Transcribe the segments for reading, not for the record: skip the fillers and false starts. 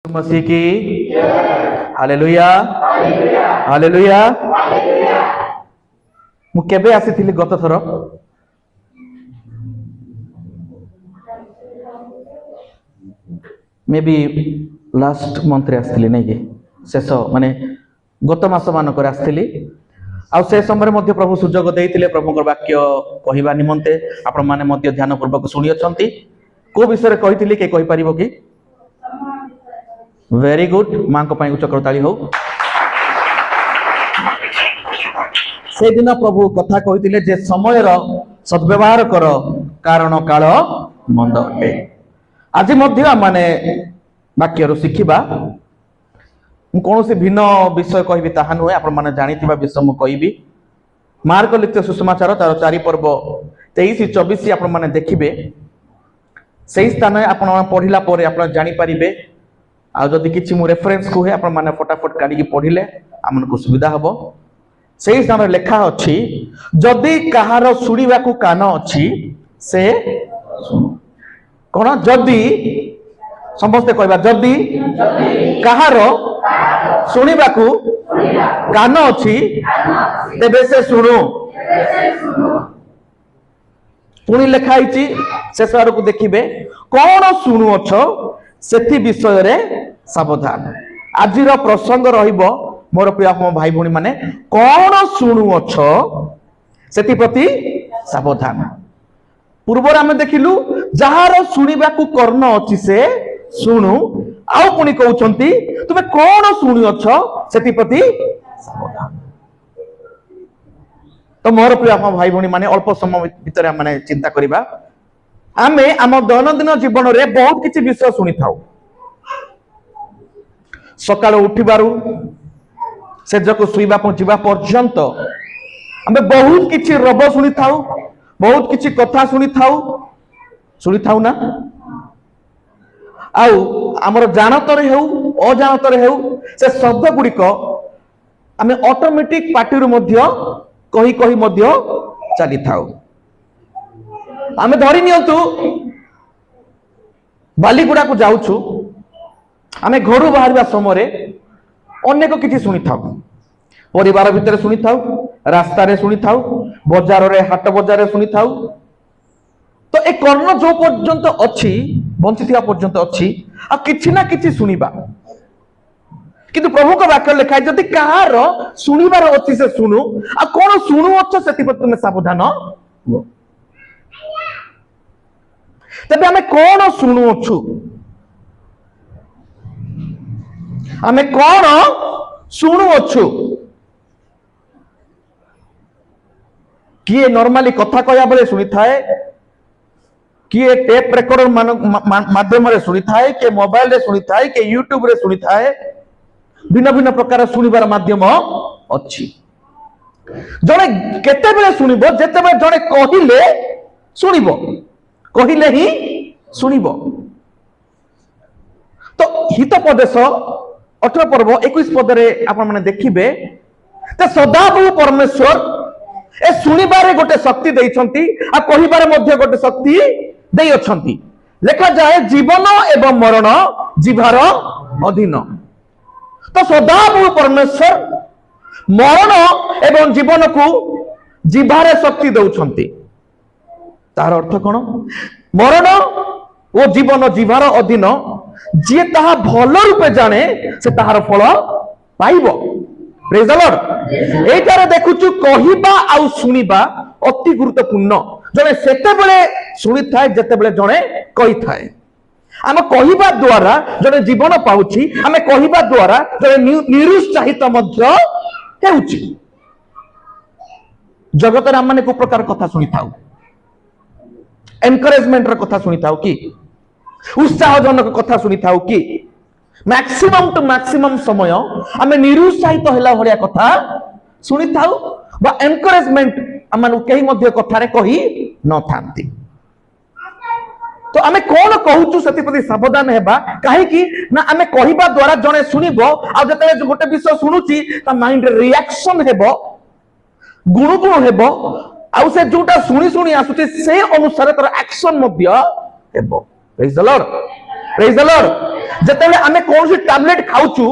मसीह की hallelujah hallelujah. मु केबे आसीथिली गत थर मे बी लास्ट मंथ रे आसीथिली नै कि शेष माने गत मास मानक आसीथिली आ से समय मध्य प्रभु सुजोग देइतिले प्रभुकर वाक्य कहिबा निमंते आपण माने मध्य ध्यान पूर्वक सुनि अछंती। को विषय कहितिली के कहि परिबो कि? वेरी गुड मां को उच्च करताली हो। से दिन प्रभु कथा कहितिले जे समयर सद्व्यवहार कर कारण काल मंद अटे। आज मध्य माने वाक्य रो शिखिबा मु कोनोसी भिन्न विषय कहबी ताहा नुहे आपण माने जानिथिबा विषय मु कहबी। मार्क लिखित सुसमाचार तार 4 पर्व 23-24 आपण माने देखिबे। सही स्थान आपण पढ़िला परे आपण जानि परिबे। आ जदि किछि मु रेफरेंस को है आपण माने फटाफट काढी के पढ़िले हमन को सुविधा हबो। सही स्थान लेखा अछि जदि कहार सुनिबा को कान अछि से कोन जदि समस्त कहबा जदि कहार सुनिबा को कान अछि तेबे से सुनु। पुणी लेखा आइछि शेष आड़ को देखिबे कोन सुनु अछो सेति विषय रे सावधान। आजिर प्रसंग रहिबो मोर प्रिय भाई भणी माने कोन सुनु अछो सेति प्रति सावधान। पूर्वर आमे देखिलु जहार सुनिबा को कर्ण अछि से सुनु आउ पुणी कहउछंती तुमे कोन सुनि अछो सेति प्रति सावधान। तो मोर प्रिय भाई भणी माने अल्प समय भीतर माने चिंता करिबा आमे आम दैनंदिन जीवन रे बहुत किछि विषय सुनि थाउ। सकाळ उठिबारु से जको सुइबा पहुंचीबा पर्यंत आमे बहुत किछि रब सुनि थाउ, बहुत किछि कथा सुनि थाउ ना। आउ हमर जानतरे हेउ अजानतरे हेउ से शब्द गुडिक आमे ऑटोमेटिक पार्टी मध्य कही कही मध्य चली थाउ। आमे धरि नियंतु बालीगुड़ा को जाउछु आमे घरु बाहरबा समय अनेक किछि सुनि थाउ। परिवार भितर सुनि थाउ, रास्ता रे सुनि थाउ, बाजार रे हाट बाजार रे सुनि थाउ। तो ए कर्ण जो पर्यंत अछि बंचिथिया पर्यंत अछि आ किछि ना किछि सुनिबा। किंतु प्रभु का वाक्य लिखा है जदि कहार सुनिबार अछि से सुनु आ कोन सुनु अछ सेति पर तुमे सावधान हो। तबे हमें कौन सुनु अछु हमें कौन सुनु अछु किए नॉर्मली कथा कहया बेले सुनि थाए, किए टेप रेकॉर्डर माध्यम रे सुनि थाए, के मोबाइल रे सुनि थाए, के यूट्यूब रे सुनि थाए। भिन्न भिन्न प्रकार सुनिबार माध्यम अछि। जने केते बेले सुनिबो जेते बेले जने कहिले सुनिबो, कहिले ही सुनिबो। तो हितोपदेश 18 पर्व 21 पद रे आपण माने देखिबे ते सदाप्रभु परमेश्वर ए सुनिबारे गोटे शक्ति दैछंती आ कहिबारे मध्य गोटे शक्ति देई अछंती। लेखा जाए जीवन एवं मरण जिभार अधीन। तो सदाप्रभु परमेश्वर मरण एवं जीवन को जिभारे शक्ति दउछंती। तार अर्थ कौन? मरण ओ जीवन जीवार अधीन। जी ताहा भल रूपे जाने से ताहार फल पाइबो। Praise the lord. एटारे देखुचु कहिबा आ सुनिबा अति गुरुत्वपूर्ण। जने सेते बेले सुनि थाए जेते बेले जने कहि थाए। आमे कहिबा द्वारा जने जीवन पाउची, आमे कहिबा द्वारा जने निरुत्साहित मध्य हेउची। जगत रे हमने को प्रकार कथा सुनि थाउ, एनकरेजमेंट र कथा सुनि थाउ कि उत्साहजनक कथा सुनि थाउ कि मैक्सिमम टू मैक्सिमम समय आमे निरुत्साहित होला भलिया कथा सुनि थाउ बा एनकरेजमेंट हमन केही मध्य कथा रे कहि न थांती। तो आमे कोन कहूचु सेति प्रति सावधान हेबा। काहे कि ना आमे कहिबा द्वारा जने सुनिबो आ जते गोटे विषय सुनुची ता माइंड रिएक्शन हेबो, गुणुगुण हेबो आउ से जोटा सुनी सुनी आसुची से अनुसार तर एक्शन मध्य हेबो। Praise the lord, praise the Lord. ଯେତେବେଳେ ଆମେ କୌଣସି ଟାବଲେଟ ଖାଉଛୁ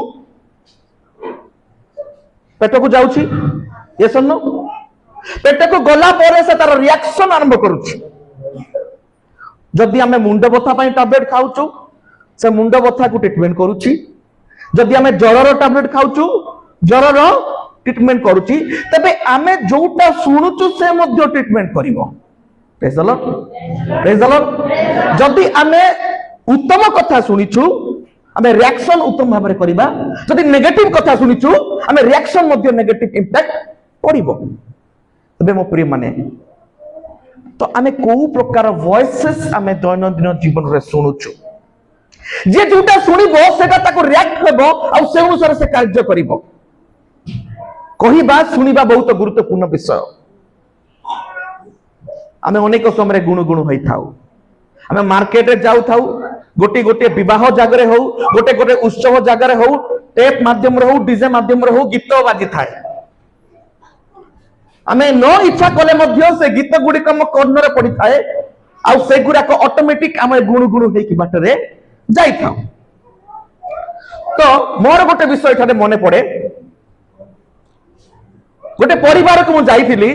पेट को जाऊँ ये सुन पेट को गला पर से तार रिएक्शन आरंभ करुच्ची जदि आम मुंड बथा टैबलेट खाऊँ से मुंड बथा को ट्रीटमेंट करुच्ची जदि आम ज्वर टैबलेट खाऊँ ज्वर ट्रीटमेंट करुच्ची तबे आम जोटा शुणुचु से मध्य ट्रीटमेंट करिवो प्रेज द लॉर्ड जदि आम उत्तम कथा शुणिछु आम रिएक्शन उत्तम भाव में करबा जदि नेगेटिव कथा शुणिछु आम रिएक्शन मध्य नेगेटिव इंपैक्ट पड़िबो तबे मो प्रिय माने तो आम को प्रकार वॉइसेस आम दैनंदिन जीवन रे शुणुछु जे जोटा शुणिबो सेटा ताको रिएक्ट हेबो आ से अनुसार से कार्य करिवो कहिबा शुणिबा बहुत गुरुत्वपूर्ण विषय आम अनेक समय गुण गुण होई थाउ आम मार्केट रे जाउ थाउ गोटे गोटे विवाह जगह हो गोटे गोटे उत्सव जगह हो टेप माध्यम हो डीजे माध्यम हो गीत बाजी थाए आमे न इच्छा कले मध्य से गीत गुड़िक कर्णर पड़ी थाए आ से गुड़ाक ऑटोमेटिक आम गुणु गुणु होइकी बाटरे जाई थाउ तो मोर गोटे विषय एठारे मने पड़े गोटे परिवार को मु जाइथिली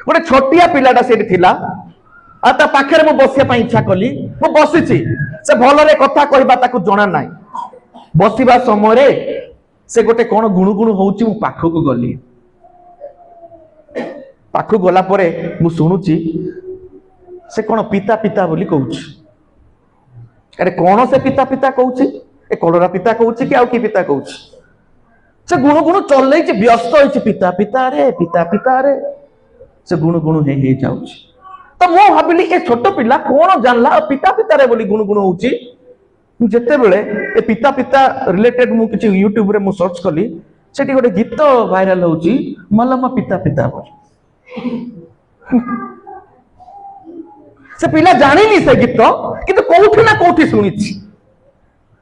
गोटे छोटिया पिलाटा सेठी थिला आ ता पाखरे मु बसिया पई इच्छा कली मु बसिछि से भलरे कथा कहबा ताकू जणा नाही बसिबा समय रे से गोटे कोन गुणु गुणु होउछि मु पाखो को गली पाखो गला परे मु सुनुछि से कोन पिता पिता बोली कहउछि अरे कोन से पिता पिता कहउछि ए कलरा पिता कहउछि कि आउ की पिता कहउछि से गुणु गुणु चललै जे व्यस्त होइछि पिता पिता रे से गुणु गुणु हे जाउछि तो मो भाबिली ए छोट पिला कोन जानला पिता पिता रे बोली गुणु गुणु होउछि जेते बेले ए पिता पिता रिलेटेड मु किछि YouTube रे मु सर्च कली सेठी गोटे गीत वायरल होउछि मलम पिता पिता बोली से पिला जानिनी से गीत किंतु कोउठी ना कोउठी सुनिछि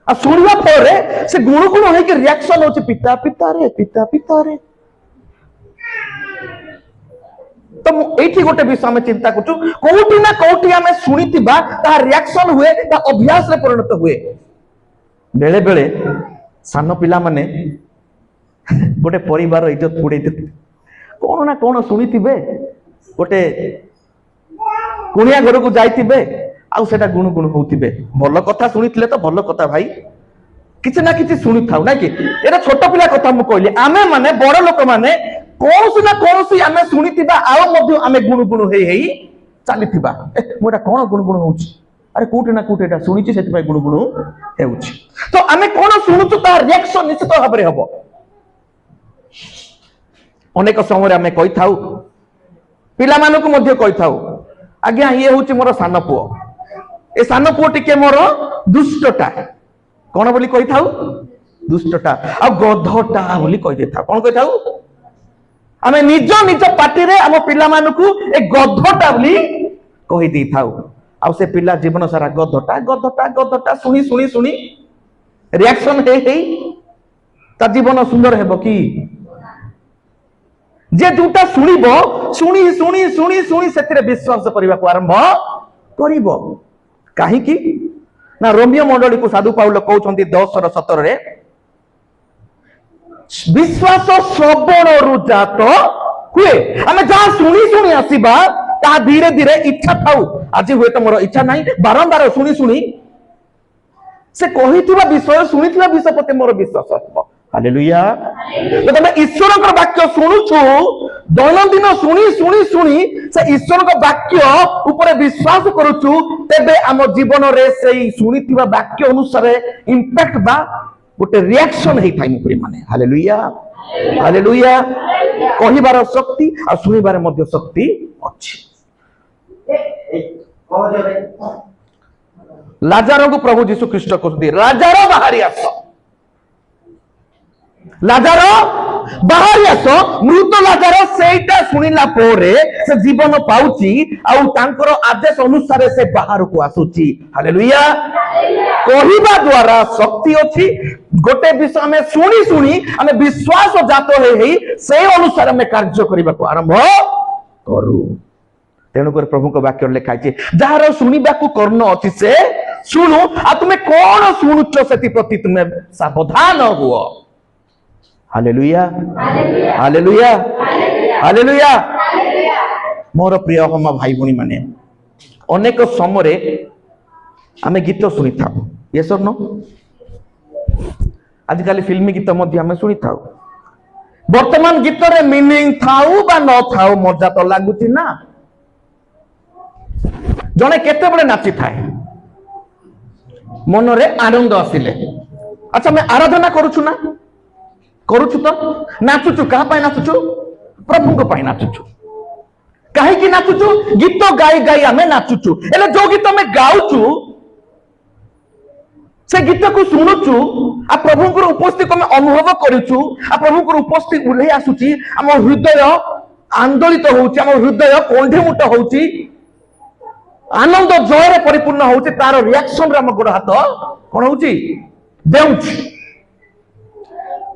आ सुनिबा परे से गुणु गुणु हे के रिएक्शन होउछि पिता पिता रे तो एठी गोटे विषय में चिंता करछु कोउठी ना कोउठी हमें सुनितिबा ता रिएक्शन हुए ता अभ्यास रे परिणत हुए बेले बेले सान पिला माने गोटे परिवार इज्जत पुड़े कोन ना कोन सुनितिबे गोटे कुनिया घर को जाइतिबे आउ सेटा गुण गुण होतिबे भलो कथा सुनिथिले तो भलो कथा भाई किछ ना किछ सुनि थाउ ना कि एटा छोट पिला कथा मु कहली आमे माने बड़ लोक माने कोनसी ना कोनसी आमे सुनितिबा आउ मध्य आमे गुण गुण हेई चलीथिबा मोटा कोन गुण गुण होउछि अरे कोटे ना कोटे एटा सुनिछि सेति भाई गुण गुण हेउछि तो आमे कोन सुनुछु ता रिएक्शन निश्चित भाबरे हबो अनेक समय आमे कहि थाउ पिला मानको मध्य कहि थाउ आज्ञा ये होउछि मोर सान पुओ ए सान पुओ टिके मोर दुष्टटा कोन बोली कहि थाउ दुष्टटा आ गधटा बोली कहि दे थाउ कोन कहि थाउ आमे निज निज पार्टी रे हम पिला मानकू ए गधटा बोली कहि दी थाउ आ से पिला जीवन सारा गधटा सुनी सुनी सुनी रिएक्शन हे ता जीवन सुंदर हेबो की जे जोटा सुनिबो सुनी सुनी सुनी सुनी सेतिरे विश्वास करिबा को आरंभ करिबो काहे की ना रोमियो मंडली को साधु पाउल कहउछंती 10:17 रे विश्वास श्रवण रु जात हुए आमे जा सुनी सुनी आसीबा ता धीरे धीरे इच्छा थाउ आज हुए तो मोर इच्छा नाही बारंबार सुनी सुनी से कहिथिबा विषय सुनिथिबा विषय प्रति मोर विश्वास आसबो हालेलुया तमे ईश्वर को वाक्य सुनुछु दैनंदिन सुनी सुनी सुनी से ईश्वर को वाक्य ऊपर विश्वास करूछु तेबे हम जीवन रे सेही सुनिथिबा वाक्य अनुसार इंपैक्ट बा गोटे रिएक्शन हे थाई मुपरी माने हालेलुया हालेलुया कहिबार शक्ति आ सुनिबार मध्य शक्ति अछि लाजर को प्रभु यीशु ख्रीष्ट कहते लाजर बाहरी आस लाजर बाहरी आस मृत लाजर सेटा सुनिला पोरे से जीवन पाउची आउ तांकर आदेश अनुसार से बाहर को आसुची हालेलुया कहिबा द्वारा शक्ति अछि गोटे विषय में सुनी सुनी हमें विश्वास जात हे से अनुसार में कार्य करबा को आरंभ करू तेणुकर प्रभु को वाक्य लिखाई जार शुणा को कर्ण अच्छी से ଶୁଣୁ ଆଉ ତୁମେ କଣ ଶୁଣୁଛ ସେଥିପ୍ରତି ତୁମେ ସାବଧାନ ହୁଅ। Hallelujah hallelujah hallelujah. ମୋର ପ୍ରିୟ ହମା ଭାଇ ଭଉଣୀ ମାନେ, ଅନେକ ସମୟରେ ଆମେ ଗୀତ ଶୁଣିଥାଉ, ୟେସ୍ ଅର୍ नो? ଆଜିକାଲି ଫିଲ୍ମ ଗୀତ ମଧ୍ୟ ଆମେ ଶୁଣିଥାଉ। ବର୍ତ୍ତମାନ ଗୀତରେ ମିନିଂ ଥାଉ ବା ନ ଥାଉ ମଜା ତ ଲାଗୁଛି ନା। ଜଣେ କେତେବେଳେ ନାଚିଥାଏ ମନରେ ଆନନ୍ଦ ଆସିଲେ। ଆଚ୍ଛା, ଆମେ ଆରାଧନା କରୁଛୁ ନା? କରୁଛୁ ତ? ନାଚୁଛୁ କାହା ପାଇଁ ନାଚୁଛୁ? ପ୍ରଭୁଙ୍କ ପାଇଁ ନାଚୁଛୁ। କାହିଁକି ନାଚୁଛୁ? ଗୀତ ଗାଇ ଗାଇ ଆମେ ନାଚୁଛୁ। ହେଲେ ଯୋଉ ଗୀତ ଆମେ ଗାଉଛୁ ସେ ଗୀତକୁ ଶୁଣୁଛୁ ଆଉ ପ୍ରଭୁଙ୍କର ଉପସ୍ଥିତି ଆମେ ଅନୁଭବ କରୁଛୁ, ଆଉ ପ୍ରଭୁଙ୍କର ଉପସ୍ଥିତି ଉଲ୍ଲେଇ ଆସୁଛି, ଆମ ହୃଦୟ ଆନ୍ଦୋଳିତ ହଉଛି, ଆମ ହୃଦୟ କଣ୍ଢେମୁଟ ହଉଛି, ଆନନ୍ଦ ଜୟରେ ପରିପୂର୍ଣ୍ଣ ହଉଛି। ତାର ରିଆକ୍ସନରେ ଆମ ଗୋଡ ହାତ କଣ ହଉଛି? ଦେଉଛି।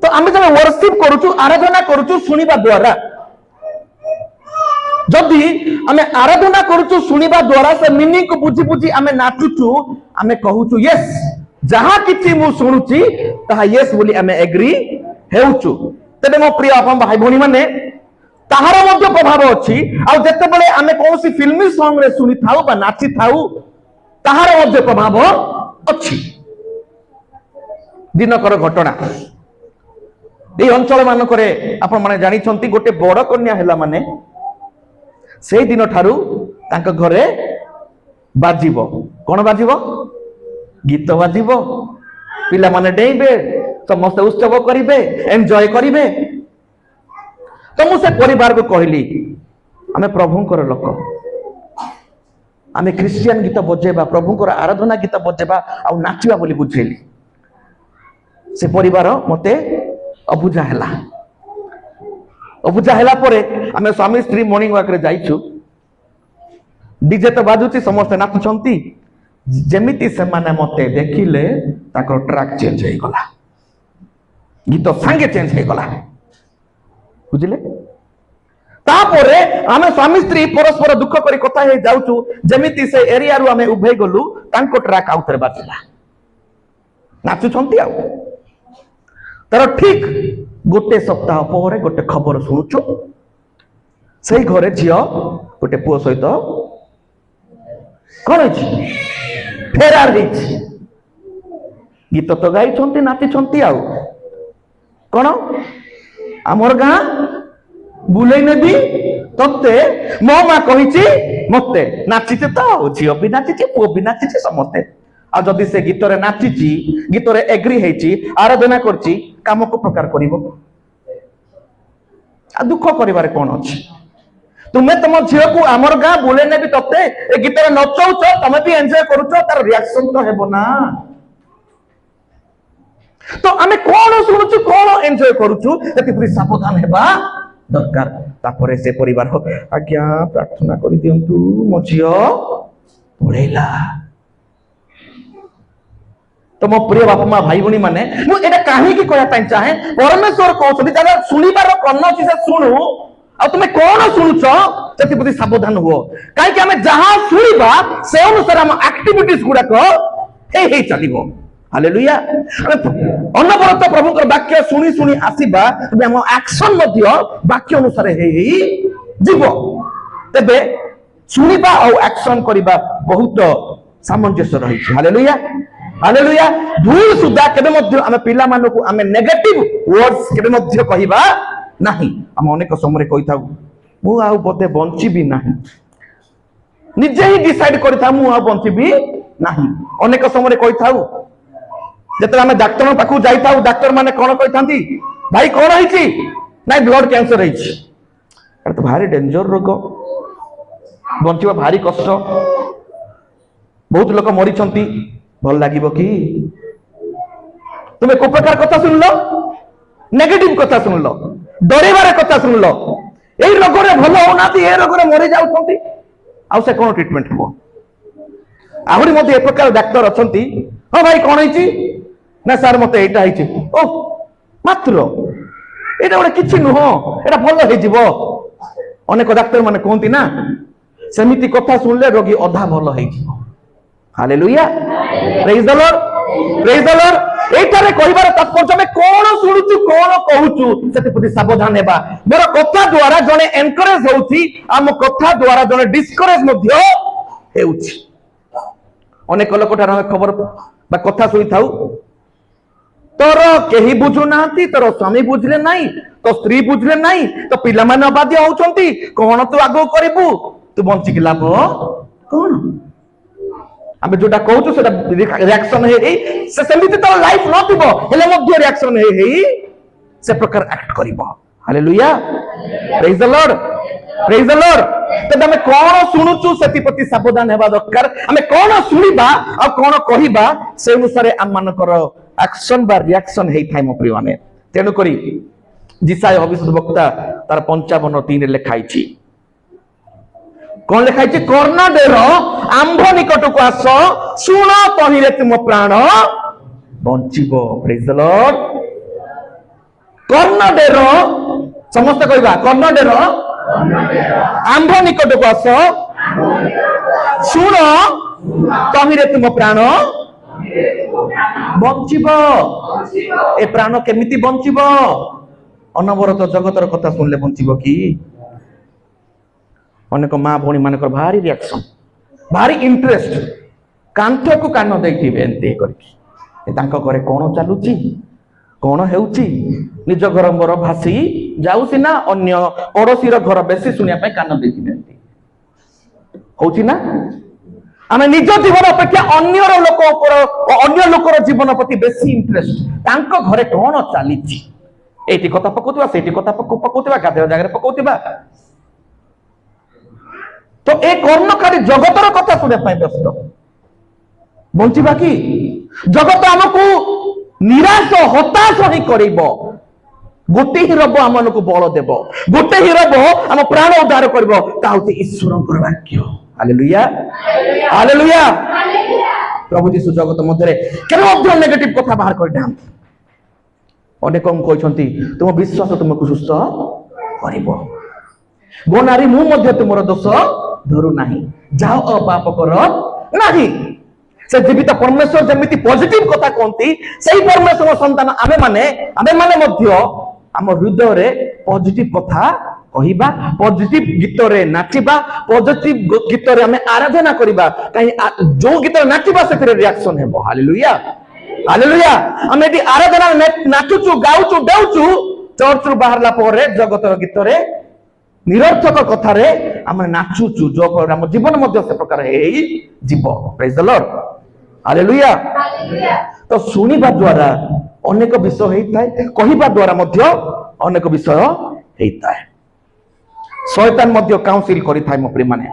ତ ଆମେ ଯେବେ ୱର୍ସିପ କରୁଛୁ, ଆରାଧନା କରୁଛୁ ଶୁଣିବା ଦ୍ୱାରା, ଯଦି ଆମେ ଆରାଧନା କରୁଛୁ ଶୁଣିବା ଦ୍ୱାରା ସେ ମିନିଂକୁ ବୁଝି ବୁଝି ଆମେ ନାଚୁଛୁ, ଆମେ କହୁଛୁ ୟେସ୍, ଯାହା କିଛି ମୁଁ ଶୁଣୁଛି ତାହା ୟେସ୍ ବୋଲି ଆମେ ଏଗ୍ରି ହେଉଛୁ। ତେବେ ମୋ ପ୍ରିୟ ଆପଣ ଭାଇ ଭଉଣୀ ମାନେ, ତାହାର ମଧ୍ୟ ପ୍ରଭାବ ଅଛି। ଆଉ ଯେତେବେଳେ ଆମେ କୌଣସି ଫିଲ୍ମ ସଙ୍ଗରେ ଶୁଣିଥାଉ ବା ନାଚିଥାଉ ତାହାର ମଧ୍ୟ ପ୍ରଭାବ ଅଛି। ଦିନକର ଘଟଣା এই ଅଞ୍ଚଳ ମାନଙ୍କରେ ଆପଣ ମାନେ ଜାଣିଛନ୍ତି, ଗୋଟେ ବଡ କନ୍ୟା ହେଲା ମାନେ ସେଇ ଦିନ ଠାରୁ ତାଙ୍କ ଘରେ ବାଜିବ, କଣ ବାଜିବ? ଗୀତ ବାଜିବ, ପିଲାମାନେ ଡେଇଁବେ, ସମସ୍ତେ ଉତ୍ସବ କରିବେ, ଏନ୍ଜୟ କରିବେ। ତ ମୁଁ ସେ ପରିବାରକୁ କହିଲି, ଆମେ ପ୍ରଭୁଙ୍କର ଲୋକ, ଆମେ ଖ୍ରୀଷ୍ଟିଆନ ଗୀତ ବଜେଇବା, ପ୍ରଭୁଙ୍କର ଆରାଧନା ଗୀତ ବଜେଇବା ଆଉ ନାଚିବା ବୋଲି ବୁଝେଇଲି। ସେ ପରିବାର ମତେ ଅବୁଝା ହେଲା। ଅବୁଝା ହେଲା ପରେ ଆମେ ସ୍ୱାମୀ ସ୍ତ୍ରୀ ମର୍ଣ୍ଣିଂ ୱାକରେ ଯାଇଛୁ। ଡିଜେ ତ ବାଜୁଛି, ସମସ୍ତେ ନାଚୁଛନ୍ତି। ଯେମିତି ସେମାନେ ମତେ ଦେଖିଲେ ତାଙ୍କର ଟ୍ରାକ୍ ଚେଞ୍ଜ ହେଇଗଲା, ଗୀତ ସାଙ୍ଗେ ଚେଞ୍ଜ ହେଇଗଲା, ବୁଝିଲେ? ତାପରେ ଆମେ ସ୍ୱାମୀ ସ୍ତ୍ରୀ ପରସ୍ପର ଦୁଃଖ କରି କଥା ହେଇ ଯାଉଛୁ, ଯେମିତି ସେ ଏରିଆରୁ ଆମେ ଉଭେଇ ଗଲୁ ତାଙ୍କ ଟ୍ରାକ୍ ଆଉ ଥରେ ବାଜିଲା, ନାଚୁଛନ୍ତି। ଆଉ ତାର ଠିକ ଗୋଟେ ସପ୍ତାହ ପରେ ଗୋଟେ ଖବର ଶୁଣୁଛୁ, ସେଇ ଘରେ ଝିଅ ଗୋଟେ ପୁଅ ସହିତ କଣ ହେଇଛି? ଫେରାର ହେଇଛି। ଗୀତ ତ ଗାଇଛନ୍ତି, ନାଚିଛନ୍ତି, ଆଉ କଣ? ଆମର ଗାଁ ବୁଲେଇ ନେବି ତତେ, ମୋ ମା କହିଛି ମତେ। ନାଚିছে ତ, ଝିଅ ବି ନାଚିଛି, ପୁଅ ବି ନାଚିଛି, ସମସ୍ତେ। ଆଉ ଯଦି ସେ ଗୀତରେ ନାଚିଛି, ଗୀତରେ ଏଗ୍ରି ହେଇଛି, ଆରାଧନା କରିଛି, କାମ କୋଉ ପ୍ରକାର କରିବ? ଆଉ ଦୁଃଖ କରିବାରେ କଣ ଅଛି? ତୁମେ ତମ ଝିଅକୁ ଆମର ଗାଁ ବୁଲେଇ ନେବି ତତେ ଏ ଗୀତରେ ନଚଉଛ, ତମେ ବି ଏନ୍ଜୟ କରୁଛ, ତାର ରିଆକ୍ସନ ତ ହେବ ନା। ତ ଆମେ କଣ ଶୁଣୁଛୁ, କଣ ଏନ୍ଜୟ କରୁଛୁ, ସେଥିପ୍ରତି ସାବଧାନ ହେବା ଦରକାର। ତାପରେ ସେ ପରିବାର, ଆଜ୍ଞା ପ୍ରାର୍ଥନା କରିଦିଅନ୍ତୁ, ମୋ ଝିଅ ପଳେଇଲା। ତ ମୋ ପ୍ରିୟ ବାପା ମା ଭାଇ ଭଉଣୀ ମାନେ, ମୁଁ ଏଇଟା କାହିଁକି କହିବା ପାଇଁ ଚାହେଁ, ପରମେଶ୍ୱର କହୁଛନ୍ତି ଯାହା ଶୁଣିବାର କର୍ଣ୍ଣ ଅଛି ସେ ଶୁଣୁ, ଆଉ ତୁମେ କଣ ଶୁଣୁଛ ସେଥିପ୍ରତି ସାବଧାନ ହୁଅ। କାହିଁକି ଆମେ ଯାହା ଶୁଣିବା ସେ ଅନୁସାରେ ଆମ ଆକ୍ଟିଭିଟିଜ ଗୁଡାକ ହେଇ ଚାଲିବ। ହାଲେଲୁୟା। ଆମେ ଅନବରତ ପ୍ରଭୁଙ୍କର ବାକ୍ୟ ଶୁଣି ଶୁଣି ଆସିବା, ତେବେ ଆମ ଆକ୍ସନ ମଧ୍ୟ ବାକ୍ୟ ଅନୁସାରେ ହେଇ ଯିବ। ତେବେ ଶୁଣିବା ଆଉ ଆକ୍ସନ କରିବା ବହୁତ ସାମଞ୍ଜସ୍ୟ ରହିଛି। Hallelujah hallelujah. ଭୁଲ ସୁଦ୍ଧା କେବେ ମଧ୍ୟ ଆମେ ପିଲାମାନଙ୍କୁ ଆମେ ନେଗେଟିଭ ୱାର୍ଡସ କେବେ ମଧ୍ୟ କହିବା ନାହିଁ। ଆମେ ଅନେକ ସମୟରେ କହିଥାଉ, ମୁଁ ଆଉ ବୋଧେ ବଞ୍ଚିବି ନାହିଁ, ନିଜେ ହିଁ ଡିସାଇଡ କରିଥାଉ ମୁଁ ଆଉ ବଞ୍ଚିବି ନାହିଁ। ଅନେକ ସମୟରେ କହିଥାଉ, ଯେତେବେଳେ ଆମେ ଡାକ୍ତର ପାଖକୁ ଯାଇଥାଉ, ଡାକ୍ତର ମାନେ କଣ କହିଥାନ୍ତି, ଭାଇ କଣ ହେଇଛି? ନାଇଁ ବ୍ଲଡ କ୍ୟାନ୍ସର ହେଇଛି। ଏଟା ତ ଭାରି ଡେଞ୍ଜର ରୋଗ, ବଞ୍ଚିବା ଭାରି କଷ୍ଟ, ବହୁତ ଲୋକ ମରିଛନ୍ତି, ଭଲ ଲାଗିବ କି? ତୁମେ କୋଉ ପ୍ରକାର କଥା ଶୁଣିଲ? ନେଗେଟିଭ କଥା ଶୁଣିଲ, ଡରେଇବାର କଥା ଶୁଣିଲ, ଏଇ ରୋଗରେ ଭଲ ହଉନାହାନ୍ତି, ଏ ରୋଗରେ ମରି ଯାଉଛନ୍ତି, ଆଉ ସେ କଣ ଟ୍ରିଟମେଣ୍ଟ ହବ? ଆହୁରି ମଧ୍ୟ ଏ ପ୍ରକାର ଡାକ୍ତର ଅଛନ୍ତି, ହଁ ଭାଇ କଣ ହେଇଛି? ନା ସାର୍ ମତେ ଏଇଟା ହେଇଛି। ଓ ମାତ୍ର ଏଇଟା ଗୋଟେ କିଛି ନୁହଁ, ଏଇଟା ଭଲ ହେଇଯିବ। ଅନେକ ଡାକ୍ତର ମାନେ କୁହନ୍ତି ନା, ସେମିତି କଥା ଶୁଣିଲେ ରୋଗୀ ଅଧା ଭଲ ହେଇଯିବ। Hallelujah, praise the lord, praise the lord. एटारे कहिबार तात्पर्य हम कोन सुनुचु कोन कहूचु सेति प्रति सावधान हेबा। मोर कथा द्वारा जने एनकरेज होउची, आम कथा द्वारा जने डिस्करेज मध्य हेउची। अनेक लोकठार खबर बा कथा सुनी थाउ, तोर केही बुझु नांती, तोर स्वामी बुझले नाही, तो स्त्री बुझले नाही, तो पिला माने अबाध्य होउचंती, कोन तू आगो करिबु, तू बंची के लाभ कोन? आमे जोटा कहूचु सेटा रिएक्शन हे से सेमिति तो लाइफ नथिबो, हेले मध्य रिएक्शन हे से प्रकार एक्ट करिबो। Hallelujah, praise the lord, praise the Lord. तब हमें कौन सुनुचु सेति प्रति सावधान हेबा दरकार। हमें कौन सुनिबा आ कौन कहिबा से अनुसार आम मानकर एक्शन बा रिएक्शन हेइ थाइ मो प्रिय माने। तेनु करी जिसाय भविष्यत वक्ता तार 55:3 लिखाई छी, कौन लिखाई छी? कर्णदेर आंभ निकट को आस, सुन तहिरे तुम प्राण बंचिबो। Praise the lord. कर्णदेर समस्त कहबा, कर्णदेर आंभ निकट को आस, सुन तहिरे तुम प्राण बंचिबो। ए प्राण केमिति बंचिबो? अनवरत जगतर कथा सुनले बंचिबो कि? अनेक माँ भौणी मानकर भारी रिएक्शन, भारी इंटरेस्ट, कांथ को कान देथिबे एंते करके तांको घरे कोन चालुची, कोन हेउची, निज घर मोर भासी जाउसी ना, अन्य पड़ोसी रो घर बेसी सुनिया पे कान देथिबे एंते होउची ना। आमे निज जीवन अपेक्षा अन्य लोक ऊपर, अन्य लोकर जीवन प्रति बेसी इंटरेस्ट, तांको घरे कोन चालीची, एटी कथा पकोतिबा, सेटी कथा पकोतिबा, गाधे जागरे पकोतिबा। तो ए कर्णकारी जगतर कथा सुने पाए व्यस्त बंचिबा कि? जगत हमकु निराश हताश ही करिबो, गोटे ही रब हमनको बल देबो, गोटे ही रब हम प्राण उद्धार करबो, ता होती ईश्वरଙ୍କର वाक्य। Hallelujah, hallelujah. प्रभु यीशु जगत मध्यरे केन मध्य नेगेटिव कथा बाहर कर डांती। अनेक कहछंती तुम विश्वास तुमको सुस्थ करिबो, गो नारी मु मध्य तुमर दोष धरू नाही, जाओ पाप कर नाही। से जीवित परमेश्वर जमिति पॉजिटिव कथा कहती, सही परमेश्वर संतान आमे माने मध्य आम हृदय रे पॉजिटिव कथा कहिबा, पॉजिटिव गीत रे नाचिबा, पॉजिटिव गीत रे हमें आराधना करिबा। कहीं जो गीत नाचिबा से रिएक्शन हेबो। Hallelujah, hallelujah. हम एटी आराधना नाचुचु, गाउचु, डेउचु, चर्च रु बाहरला परे जगतर गीत रे निरर्थक कथा रे हम नाचुचु, जो हम जीवन मध्य से प्रकार हेइ जीव। Praise the lord, hallelujah. तो सुनिबा द्वारा अनेक विषय हेइताय, कहिबा द्वारा मध्य अनेक विषय हेइताय। शैतान मध्य काउंसिल करिथाय मो प्रिय माने।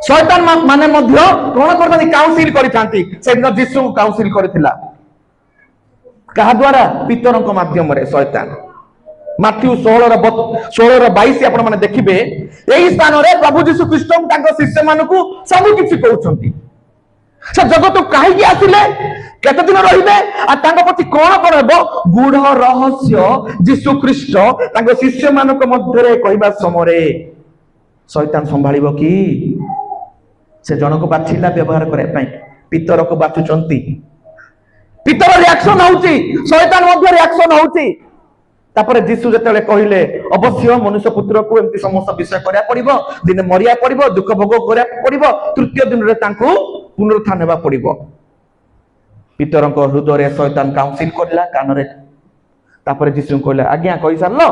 शैतान माने मध्य कोन करथांती? काउंसिल करिथांती। सेदिन यीशु काउंसिल करिथिला कहा द्वारा? पितरଙ୍କ माध्यम रे शैतान। माथ्यू 16:22 आपण माने देखिबे, एही स्थान रे प्रभु यीशु ख्रीष्ट तांको शिष्य मानकु सब किछि कहउछंती। से जगत काहे आसिले, केते दिन रहिबे, आ तांको प्रति कोन कोन हेबो गुढ़ रहस्य यीशु ख्रीष्ट तांको शिष्य मानक मध्य रे कहिबा समय शैतान संभाळिबो कि? से जनक बाछिला व्यवहार करे पई पितर को बाछुचंती। पितर रिएक्शन होउची, शैतान मध्य रिएक्शन होउची। तापर यीशु जतले कहिले अवश्य मनुष्य पुत्र को एमती समस्त विषय करिया पड़िबो, दिने मरिया पड़िबो, दुख भोग करिया पड़िबो, तृतीय दिन रे तांको पुनरुत्थान हेबा पड़िबो। पितरଙ୍କ हृदय रे शैतान काउंसिल करला कान रे। तापर यीशु कहले आज्ञा कहि सारलो?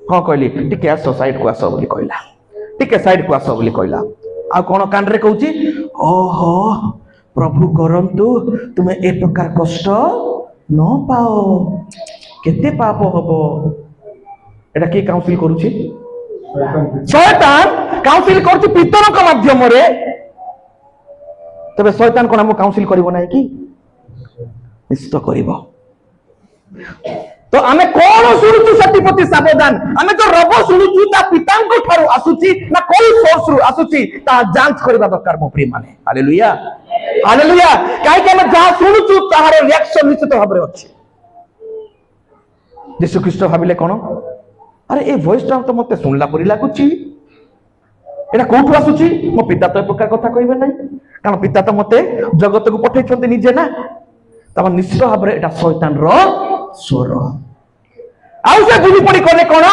हां कहली, टिके आसो साइड को आसो बोली कहला, टिके साइड को आसो बोली कहला। आ कोन कान रे कहूची? ओहो प्रभु करंतु तुमे ए प्रकार कष्ट न पाओ, केते पाप हबो। एटा की काउंसिल करूची? शैतान काउंसिल करूची पितरଙ୍କ माध्यम रे। तबे शैतान कोन हम काउंसिल करिवो नै कि? निश्चित करिवो। तो आमे कोन सुनुचु सतिपति सावधान। आमे तो रब सुनुचु ता पितांको ठारू आसुची ना कोई सोर्स रु आसुची ता जांच करबा दरकार मो प्रिय माने। Hallelujah, hallelujah. काहे कि हम जा सुनुचु ताहार रिएक्शन निश्चित भाबरे अछि। यीशु ख्रीष्ट भाबिले कोन? अरे ए वॉइस टा तो मते सुनला परि लागुची, एटा कोठु आसुची? मो पिता तो ए प्रकार कथा कहिबे नै, कारण पिता तो मते जगत को पठेइछन्ते निजे ना तब निश्चित भाव में एटा शैतान रो स्वर आउ से बुझी पड़ी कहले कौन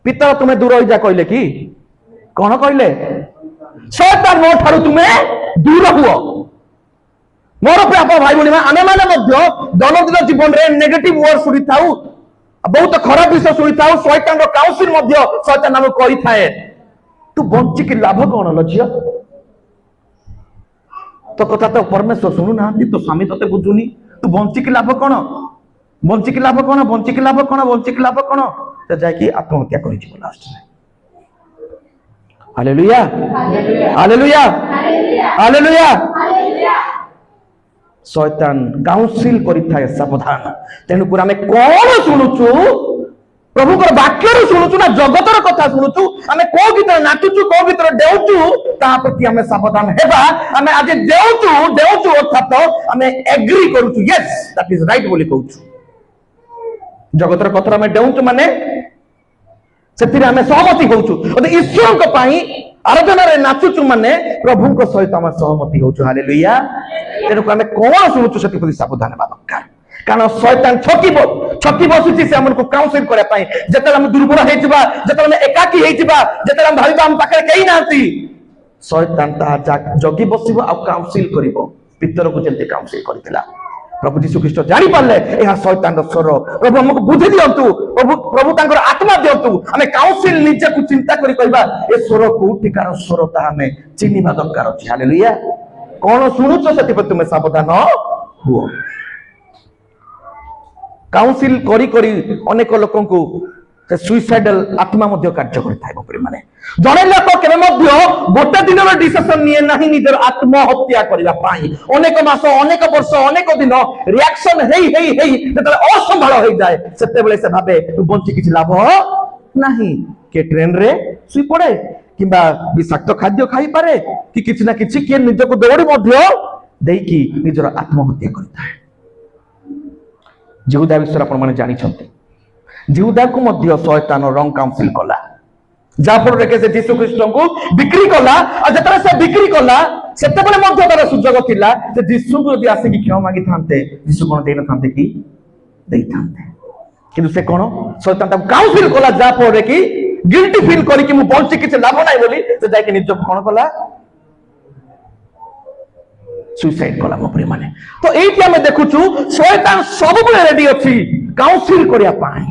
पिता तुम्हें दूर हो जा कहले कि कौन कहले शैतान मो ठारू तुम्हें दूर हुओ मोर प्रिय भाई भणी आमे माने मध्य दैनंदिन जीवन रे नेगेटिव वर्ड सुनी थाउ बहुत खराब विषय सुनी थाउ शैतान रो काउंसिल मध्य शैतान हमको कहि थाए तू बंची की लाभ कौन लो झियो तो कथा तो परमेश्वर शुणु ना तो स्वामी तते बुझुनी तू बंची की लाभ कौन बंची की लाभ कौन बंची की लाभ कौन बंची की लाभ कौन तो जाके आत्महत्या करिछि लास्ट में हालेलुया हालेलुया हालेलुया शैतान काउंसिल करिथाय सावधान तेनु पुरा में कोन सुनुचु प्रभु को वाक्य शुणुचु ना जगतर कथा शुणुचु आमे को भीतर नाचुचु को भीतर डेउचु ता प्रति हमें सावधान हेबा हमें आज डेउचु अर्थात हमें एग्री करूचु यस दैट इज राइट बोली कहूचु जगतर कथा में डेउचु माने सेतिरे हमें सहमति होउचु अते ईश्वर को पाई आराधना रे नाचुचु माने प्रभु को सहित हम सहमति होउचु हालेलुया तेनु हमें कोन शुणुचु सेति प्रति सावधान हेबा दरकार कारण शैतान छकी बसुची से हमको काउंसिल करे पाई जतल हम दुर्बल हेजिबा जतल हम एकाकी हेजिबा जतल हम भाबिबा हम पाखरे केही नांती शैतान ता जगी बसिबो आ काउंसिल करिवो पितर को जेंते काउंसिल करथिला प्रभु यीशु ख्रीष्ट जानि पाले एहा शैतान रो स्वर प्रभु हमको बुद्धि दियंतु प्रभु तांकर आत्मा दियंतु हमें काउंसिल निजे को चिंता करी कहबा ए स्वर कोठिकार स्वर ता हमें चिन्हिबा दरकार अछि हालेलुया कोन सुनुचो सेति पर तुमे सावधान हुओ काउंसिल करी करी अनेक लोकन को सुइसाइडल आत्मा मध्य कार्य करथाय बपरे माने जणे लोक केबे मध्य गोटे दिन रो डिसिजन निये नाही निजर आत्महत्या करिवा पाई अनेक मास अनेक वर्ष अनेक दिन रिएक्शन हेई जतले असंभाळ होई जाय सेते बेले से भाबे बंची किछ लाभ नाही के ट्रेन रे सुई पड़े किबा विषाक्त खाद्य खाई पारे कि किछ ना किछ के निज को दौड़ी मध्य देकी निजर आत्महत्या करथाय जिहुदा विषय आपण माने जानि छथि जिहुदा को मध्य शैतान रंग काउंसिल कला जाफर रे के से यीशु ख्रीष्ट को बिक्री कला आ जतरा से बिक्री कला सेते बेले मध्य तार सुजोग थिला जे यीशु को यदि आसे कि क्षमा मांगी थांते यीशु कोन देन थांते कि देई थांते किंतु से कोन शैतान ता काउंसिल कला जाफर रे कि गिल्टी फील करी कि मु बंची किछ लाभ नाही बोली से जाय के निज कोन कला सुसाइड कला मपरे माने तो एठी हमें देखुछु शैतान सब बेले रेडी अछि काउंसिल करिया पाई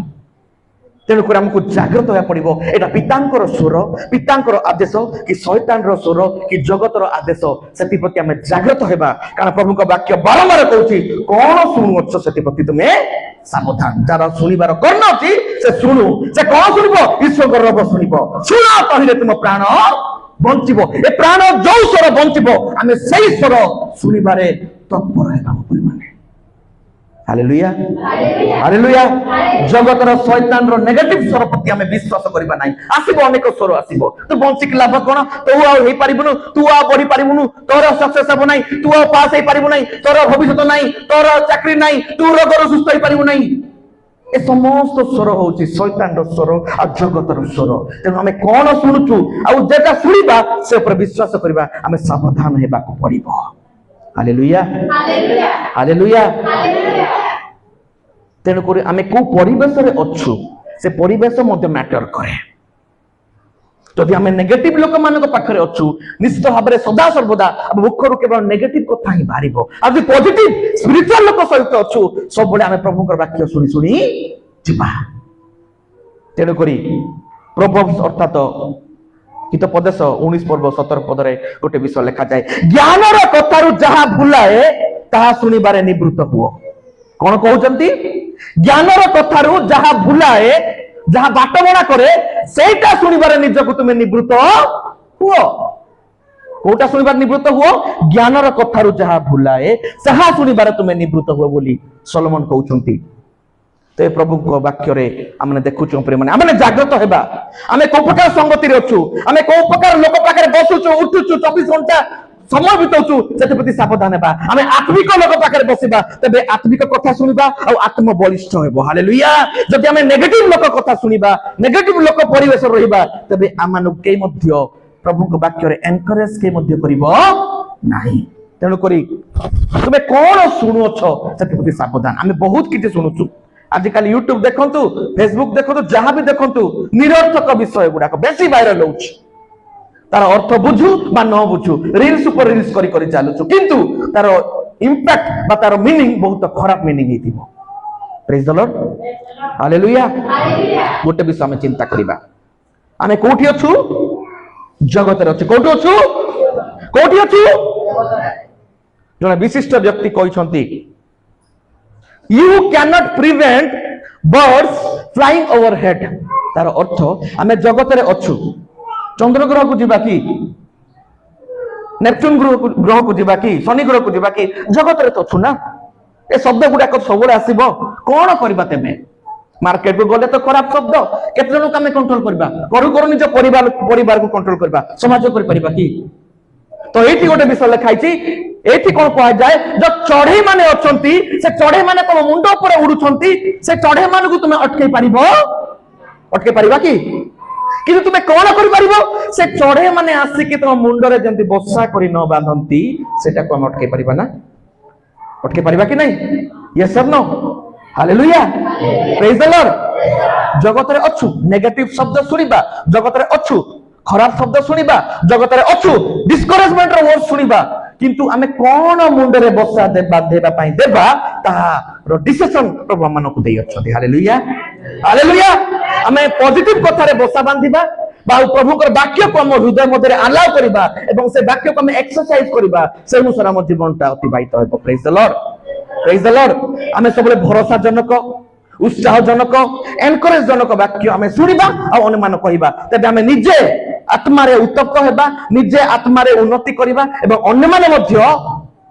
तेणु कर हमको जागृत होया पड़िबो एटा पितांकर स्वर पितांकर आदेश कि शैतान रो स्वर कि जगतर आदेश सेति प्रति हमें जागृत हेबा कारण प्रभु को वाक्य बारंबार कहउछि कोन सुनुछ सेति प्रति तुमे सावधान जारा सुनिबार कर्ण अछि से सुनु से कोन सुनिबो ईश्वर को रब सुनिबो सुना कहिले तुम प्राण बंचिबो ए प्राण जो स्वर बंचिबो हमें सही स्वर सुनिबारे तत्पर हेबा माने हालेलुया हालेलुया जगतर शैतान रो नेगेटिव स्वर प्रति हमें विश्वास करबा नाही आसीबो अनेक स्वर आसीबो तो बंचिक लाभ कोन तो आ हे परिबनु तू आ बढ़ी परिबनु तोर सक्सेस हो नाही तू आ पास हे परिबु नाही तोर भविष्य नाही तोर चाकरी नाही तू रोगर सुस्थ हे परिबु नाही ए समस्त स्वर होची शैतान रो स्वर आ जगतर स्वर तेनु हमें कोन सुनुचु आ जेटा सुनिबा से ऊपर विश्वास करबा हमें सावधान हेबा को पड़िबो हालेलुया हालेलुया हालेलुया तेणु कर आमे को परिवेश रे अच्छु से परिवेश मध्य मैटर करे जदि आमे नेगेटिव लोक मान पाखरे अच्छु निश्चित भाव में सदा सर्वदा मुखर केवल नेगेटिव कथा ही बाहर आज पॉजिटिव स्पिरिचुअल लोक सहित अच्छु सब बड़े आमे प्रभु वाक्य शुणी शुणी जीवा तेणु करी प्रोवर्ब्स अर्थात हितोपदेश 19 पर्व 17 पद रे गोटे विषय लिखा जाए ज्ञान रो कथारु जहा भुलाए ताहा सुनिबारे निवृत्त हुओ कौन कहउचंती ज्ञान रो कथारु जहा भुलाए जहा बाटबणा करे सेटा सुनिबारे निजको तुमे निवृत्त हुओ कोटा सुनिबार निवृत्त हुओ ज्ञान रो कथारु जहा भुलाए सहा सुनिबारे तुमे निवृत्त हुओ बोली सोलोमन कहउचंती ते प्रभु को वाक्य रे हमने देखुछु प्रेम माने हमने जागृत हेबा हमें को प्रकार संगति रे अछु हमें को प्रकार लोक पाखरे बसुछु उठुछु 24 घंटा समय बितौछु सेते प्रति सावधान हेबा हमें आत्मिक लोक पाखरे बसिबा तबे आत्मिक कथा सुनिबा आ आत्म बलिष्ठ हेबो हालेलुया जदि हमें नेगेटिव लोक कथा सुनिबा नेगेटिव लोक परिवेश रहिबा तबे आमानु के मध्य प्रभु को वाक्य रे एनकरेज के मध्य करिवो नहीं। तेणुक तुम्हें कौन शुणुअछ से सावधान। आम बहुत किसी शुणुचु आजिकल यूट्यूब देखु फेसबुक देखु जहां भी देखु निरर्थक विषय गुड़ाक बेसी वायरल हो तार अर्थ बुझु बा न बुझु रील्स उपर रील्स करी चलुचु किंतु तार इंपैक्ट बा तार मीनिंग बहुत खराब मीनिंग हेतिबो। Praise the lord hallelujah. गोटे विषय आम चिंता करिबा आमे कोठी अछु जगत रे अछु कोठी अछु कोठी अछु जने विशिष्ट व्यक्ति कहछंती you can not prevent birds flying overhead. तार अर्थ आमे जगत रे अछु चंद्र ग्रह को जीवा कि नेपच्यून ग्रह को जीवा कि शनि ग्रह को जीवा कि जगत रे तो अछु ना। ए शब्द गुडाक सबुले आसीबो कोन करबा तेमे मार्केट को गले तो खराब शब्द केते जन कामे कंट्रोल करबा करू करू निज परिवार को कंट्रोल करबा समाज कर परिबा कि तो एठी गोटे विषय लिखाई छी एठी कोन कहै जाय जो चढ़ई माने अछंती से चढ़ई माने तम मुंड ऊपर उडुछंती से चढ़ई मान को तुमे अटकै परिबा कि किंतु तुमे कोन करि परिबो से चढ़ई माने आसी कि तम मुंड रे जंती बसा करी न बांधंती सेटा को हम अटकै परिबा ना अटकै परिबा कि नहीं। यस और no hallelujah praise the lord. जगत रे अछु नेगेटिव शब्द सुनिबा जगत रे अछु खराब शब्द सुनिबा जगत रे अछु डिस्करेजमेंट रो वर्ड सुनिबा किंतु आमे कोन मुंड रे बसा दे बांधेबा पई देबा तारो डिसिजन प्रभु मानको देई अछथि। Hallelujah hallelujah. आमे पॉजिटिव कथा रे बसा बांधिबा बा प्रभु कर वाक्य को हम हृदय मध्य अलाउ करिबा एवं से वाक्य को हम एक्सरसाइज करिबा से अनुसार हम जीवनटा अतिबाहित हेबो। Praise the lord praise the Lord. आमे सबले भरोसा जनक उत्साह जनक एनकरेज जनक वाक्य आमे सुनिबा आ अनुमान कहिबा तबे आमे निजे आत्मा रे उत्तप्त हेबा निजे आत्मा रे उन्नति करिबा एवं अन्य माने मध्य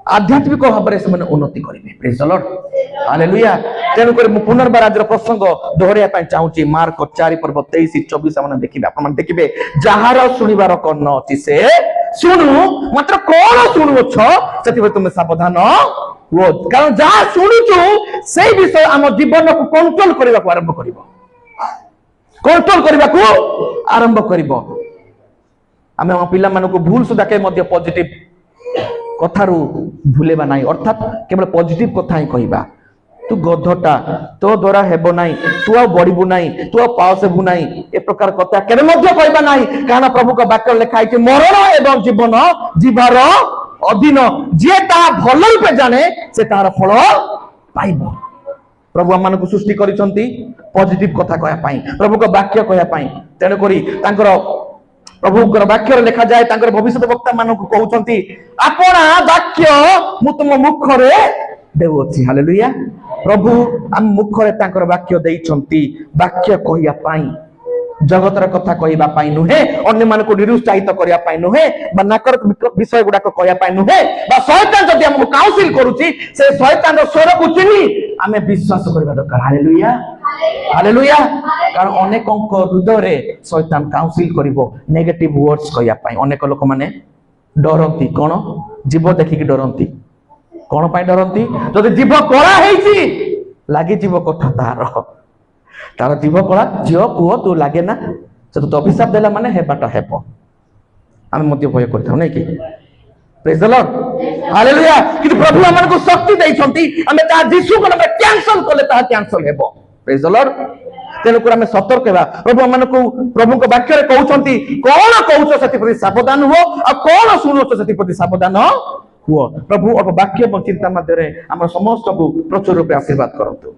आध्यात्मिक भाव से उन्नति करेंगे। Praise the lord hallelujah. तेणुक पुनर्बार आज प्रसंग दोहरिया चाहूँगी मार्क 4:23-24 मैंने देखिए आप देखिए जार शुणिबार कर्ण अच्छी से शुणु मात्र कौन शुणुछ से तुम सावधान हुओ कारण जहाँ शुणुचु से विषय आम जीवन को कंट्रोल करने को आरंभ कर कंट्रोल करने को आरंभ कर आम पिला भूल सुधा के पॉजिटिव कथारू भूलेबा नहीं अर्थात केवल पॉजिटिव कथा ही कहबा तू गधटा तो द्वारा हेबो नहीं तू आ बढ़िबू नहीं तू आ पास हेबू नहीं ए प्रकार कथा केबे मध्य कहबा नहीं कारण प्रभु का वाक्य लिखा है मरण एवं जीवन जीवार अधीन जे ता भल रूपे जाने से तार फल पाइबो। प्रभु आम को सृष्टि करिसंती पॉजिटिव कथा कहया पाई प्रभु का वाक्य कहया पाई तेन करी तांकर प्रभु वाक्य लिखा जाए भविष्य वक्ता मान को कहते आपना वाक्य मु तुम मुखरे देउछि। हालेलुया। प्रभु आम मुखरे तांकर वाक्य देइछंती वाक्य कहया पाई जगतर कथा कहया पाई नुहे अन्य मान को निरुत्साहित करया पाई नुहे बा नकारात्मक विषय गुडा को कहया पाई नुहे बा शैतान जदि हमको काउंसिल करूची से शैतान रो स्वर को चिनी आमे विश्वास करबा दरकार। Hallelujah hallelujah. कारण अनेक हृदय रे शैतान काउंसिल करिवो नेगेटिव वर्ड्स कहया पाई अनेक लोक माने डरंती कोन जीव देखिक डरंती कोन पाई डरंती जदि जीव कला हेची लागि जीव कथा तार जीव कला झियो पुओ तू लागे ना से तो अभिशाप देला माने हेबाटा हेबो आमे मध्य भय करथौ नै कि। Praise the lord hallelujah. कि प्रभु हमन को शक्ति दैछंती आमे ता यीशु को नाम कैंसल करले ता कैंसल हेबो। Praise the Lord. तेणुक आम सतर्क हेबा प्रभु आम प्रभु वाक्य कहते कौन कहूच से सावधान हुओ आ कौन शुणुच से सावधान हुओ। प्रभु अब वाक्य चिंता मध्य आम समस्त को प्रचुर रूपे आशीर्वाद करंतु।